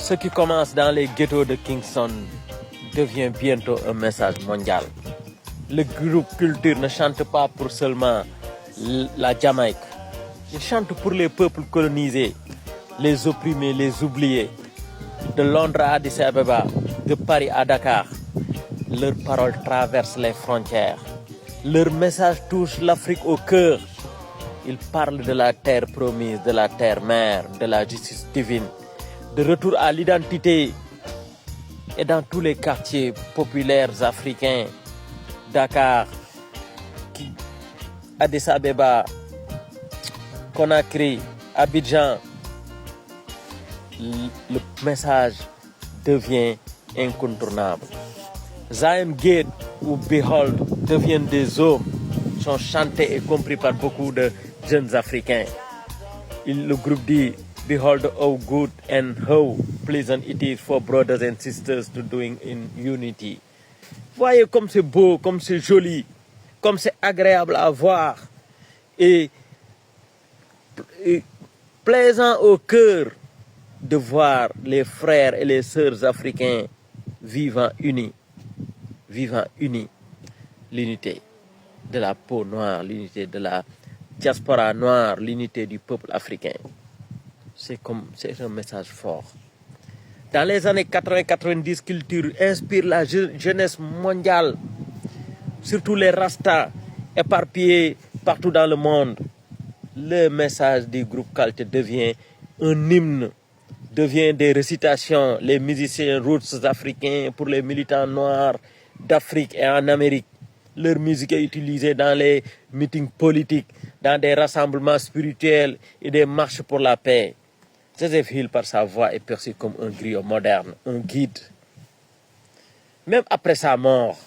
Ce qui commence dans les ghettos de Kingston devient bientôt un message mondial. Le groupe Culture ne chante pas pour seulement la Jamaïque. Il chante pour les peuples colonisés, les opprimés, les oubliés. De Londres à Addis Abeba, de Paris à Dakar, leurs paroles traversent les frontières. Leur message touche l'Afrique au cœur. Ils parlent de la terre promise, de la terre mère, de la justice divine, de retour à l'identité. Et dans tous les quartiers populaires africains, Dakar, Addis Abeba, Conakry, Abidjan, le message devient incontournable. Zion Gate ou Behold deviennent des hommes, sont chantés et compris par beaucoup de jeunes Africains. Le groupe dit Behold how good and how pleasant it is for brothers and sisters to doing in unity. Voyez comme c'est beau, comme c'est joli, comme c'est agréable à voir et plaisant au cœur de voir les frères et les sœurs africains vivant unis, l'unité de la peau noire, l'unité de la diaspora noire, l'unité du peuple africain. C'est un message fort. Dans les années 80-90, Culture inspire la jeunesse mondiale, surtout les Rastas éparpillés partout dans le monde. Le message du groupe Culture devient un hymne, devient des récitations, les musiciens roots africains pour les militants noirs d'Afrique et en Amérique. Leur musique est utilisée dans les meetings politiques, dans des rassemblements spirituels et des marches pour la paix. Joseph Hill, par sa voix, est perçu comme un griot moderne, un guide. Même après sa mort,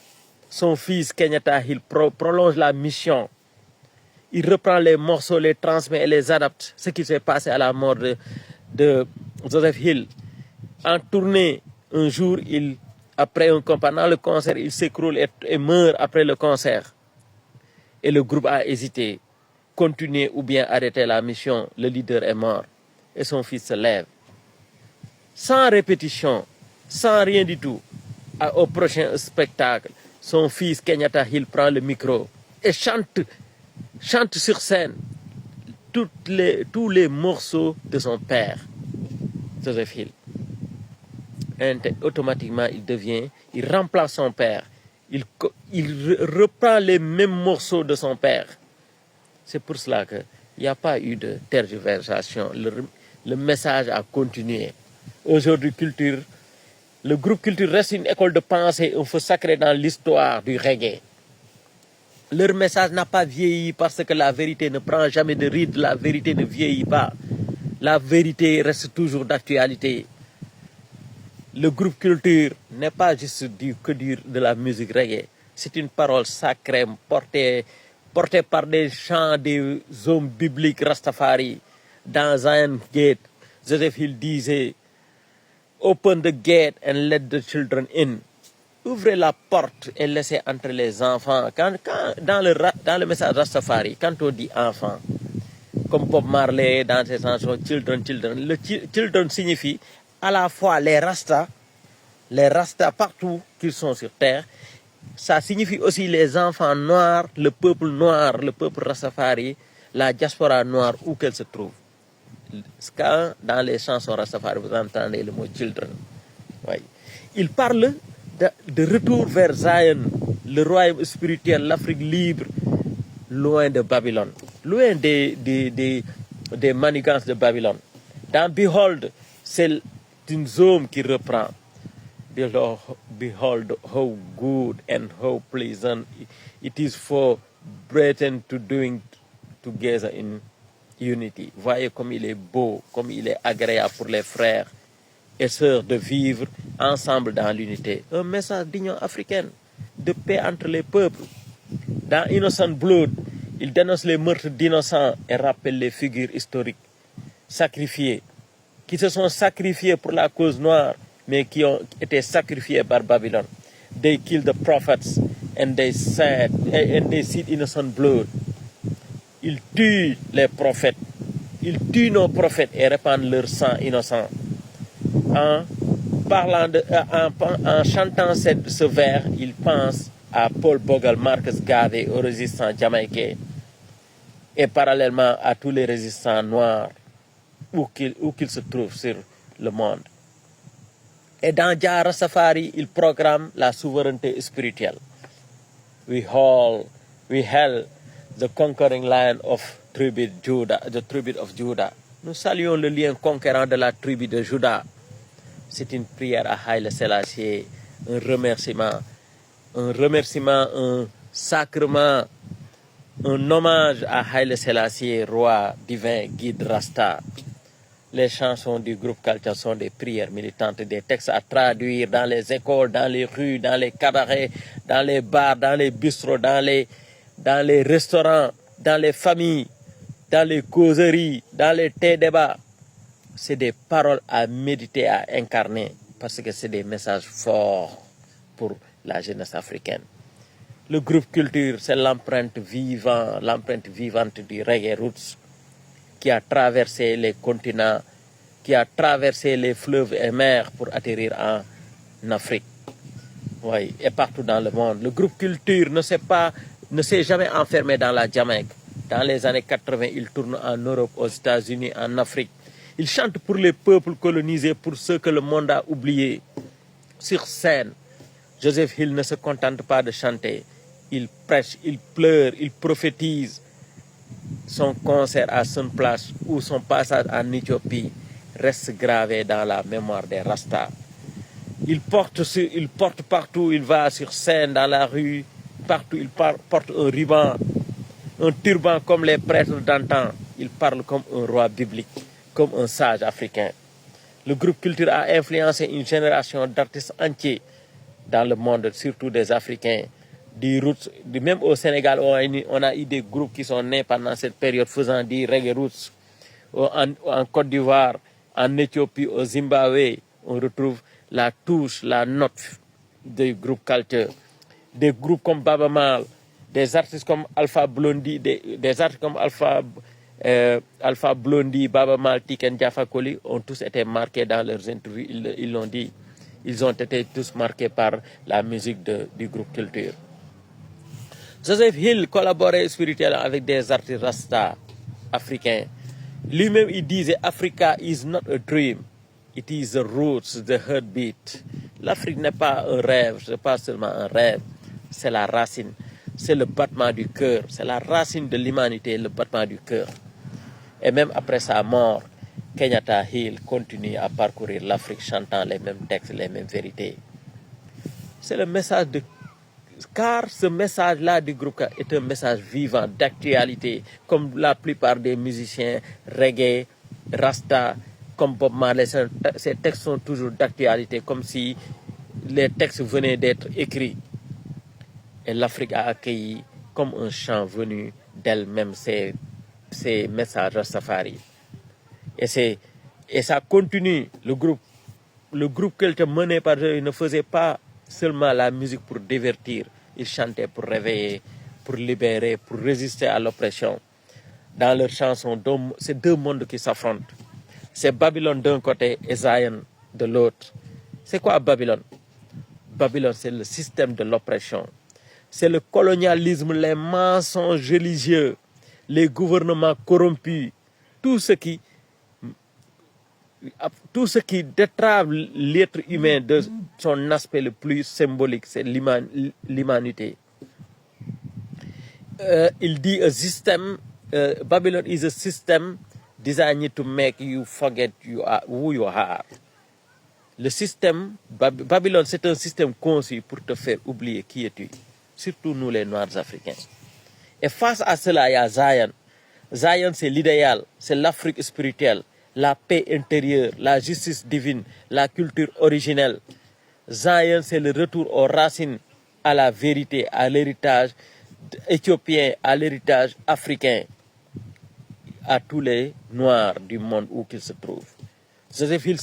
son fils Kenyatta Hill prolonge la mission. Il reprend les morceaux, les transmet et les adapte. Ce qui s'est passé à la mort de Joseph Hill. En tournée, un jour, pendant le concert, il s'écroule et meurt après le concert. Et le groupe a hésité, continuer ou bien arrêter la mission. Le leader est mort et son fils se lève. Sans répétition, sans rien du tout, au prochain spectacle, son fils Kenyatta Hill prend le micro et chante sur scène tous les morceaux de son père, Joseph Hill. Et automatiquement, il remplace son père. Il reprend les mêmes morceaux de son père. C'est pour cela qu'il n'y a pas eu de tergiversation. Le message a continué. Aujourd'hui, le groupe Culture reste une école de pensée, un feu sacré dans l'histoire du reggae. Leur message n'a pas vieilli parce que la vérité ne prend jamais de ride, la vérité ne vieillit pas. La vérité reste toujours d'actualité. Le groupe Culture n'est pas juste de la musique reggae. C'est une parole sacrée portée par des chants des hommes bibliques Rastafari. Dans Zion Gate, Joseph Hill disait « Open the gate and let the children in ». Ouvrez la porte et laissez entrer les enfants. Dans le message Rastafari, quand on dit enfant, comme Bob Marley dans ses chansons Children, le children signifie à la fois les Rastas partout qu'ils sont sur terre. Ça signifie aussi les enfants noirs, le peuple Rastafari, la diaspora noire où qu'elle se trouve. Quand dans les chansons Rastafari, vous entendez le mot children. Oui. Il parle de retour vers Zion, le royaume spirituel, l'Afrique libre, loin de Babylone, loin des manigances de Babylone. Dans Behold, c'est une zone qui reprend. Behold how good and how pleasant it is for brethren to doing together in unity. Voyez comme il est beau, comme il est agréable pour les frères et sœurs de vivre ensemble dans l'unité. Un message d'union africaine, de paix entre les peuples. Dans Innocent Blood, il dénonce les meurtres d'innocents et rappelle les figures historiques sacrifiées, qui se sont sacrifiées pour la cause noire, mais qui ont été sacrifiées par Babylone. They killed the prophets and they said innocent blood. Ils tuent les prophètes, ils tuent nos prophètes et répandent leur sang innocent. en, en chantant ce vers, il pense à Paul Bogle, Marcus Garvey, aux résistants jamaïcains et parallèlement à tous les résistants noirs où qu'ils se trouvent sur le monde. Et dans Jah Rastafari, il programme la souveraineté spirituelle. We hail the conquering lion of Judah, the tribe of Judah. Nous saluons le lien conquérant de la tribu de Juda. C'est une prière à Haïle Selassie, un remerciement, un sacrement, un hommage à Haïle Selassie, roi divin, guide Rasta. Les chansons du groupe Culture sont des prières militantes, des textes à traduire dans les écoles, dans les rues, dans les cabarets, dans les bars, dans les bistrots, dans les restaurants, dans les familles, dans les causeries, dans les thé-débats. C'est des paroles à méditer, à incarner, parce que c'est des messages forts pour la jeunesse africaine. Le groupe Culture, c'est l'empreinte vivante du reggae roots, qui a traversé les continents, qui a traversé les fleuves et mers pour atterrir en Afrique, oui, et partout dans le monde. Le groupe Culture ne s'est jamais enfermé dans la Jamaïque. Dans les années 80, il tourne en Europe, aux États-Unis, en Afrique. Il chante pour les peuples colonisés, pour ceux que le monde a oubliés. Sur scène, Joseph Hill ne se contente pas de chanter. Il prêche, il pleure, il prophétise. Son concert à Sun Place ou son passage en Éthiopie reste gravé dans la mémoire des Rastas. Il porte partout, il va sur scène, dans la rue, partout, il porte un ruban, un turban comme les prêtres d'antan. Il parle comme un roi biblique, comme un sage africain. Le groupe Culture a influencé une génération d'artistes entiers dans le monde, surtout des Africains. Même au Sénégal, on a eu des groupes qui sont nés pendant cette période faisant du reggae roots. En Côte d'Ivoire, en Éthiopie, au Zimbabwe, on retrouve la touche, la note du groupe Culture. Des groupes comme Baba Mal, des artistes comme Alpha Blondy, des artistes comme Alpha Blondy, Baba Mal, Tiken Jaffa Koli ont tous été marqués dans leurs interviews, ils l'ont dit. Ils ont été tous marqués par la musique du groupe Culture. Joseph Hill collaborait spirituellement avec des artistes Rasta africains. Lui-même, il disait « Africa is not a dream, it is the roots, the heartbeat ». L'Afrique n'est pas un rêve, ce n'est pas seulement un rêve, c'est la racine, c'est le battement du cœur, c'est la racine de l'humanité, le battement du cœur. Et même après sa mort, Kenyatta Hill continue à parcourir l'Afrique chantant les mêmes textes, les mêmes vérités. C'est le message de... Car ce message-là du groupe est un message vivant, d'actualité, comme la plupart des musiciens reggae, rasta, comme Bob Marley. Ces textes sont toujours d'actualité, comme si les textes venaient d'être écrits. Et l'Afrique a accueilli comme un chant venu d'elle-même ces messages Rastafari. Et ça continue. Le groupe Culture mené par eux ne faisait pas seulement la musique pour divertir. Ils chantaient pour réveiller, pour libérer, pour résister à l'oppression. Dans leurs chansons, c'est deux mondes qui s'affrontent. C'est Babylone d'un côté et Zion de l'autre. C'est quoi Babylone? Babylone, c'est le système de l'oppression. C'est le colonialisme, les mensonges religieux, les gouvernements corrompus, tout ce qui détrave l'être humain de son aspect le plus symbolique, c'est l'humanité. Il dit a system, Babylon is a system designed to make you forget who you are. Le système, Babylone, c'est un système conçu pour te faire oublier qui es-tu, surtout nous les Noirs africains. Et face à cela, il y a Zion. Zion, c'est l'idéal, c'est l'Afrique spirituelle, la paix intérieure, la justice divine, la culture originelle. Zion, c'est le retour aux racines, à la vérité, à l'héritage éthiopien, à l'héritage africain, à tous les Noirs du monde où qu'ils se trouvent. Joseph Hill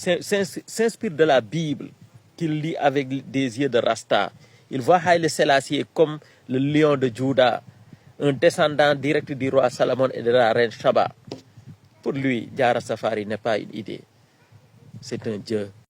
s'inspire de la Bible qu'il lit avec des yeux de Rasta. Il voit Haïle Selassie comme le lion de Juda, un descendant direct du roi Salomon et de la reine Shaba. Pour lui, Jah Rastafari n'est pas une idée. c'est un Dieu.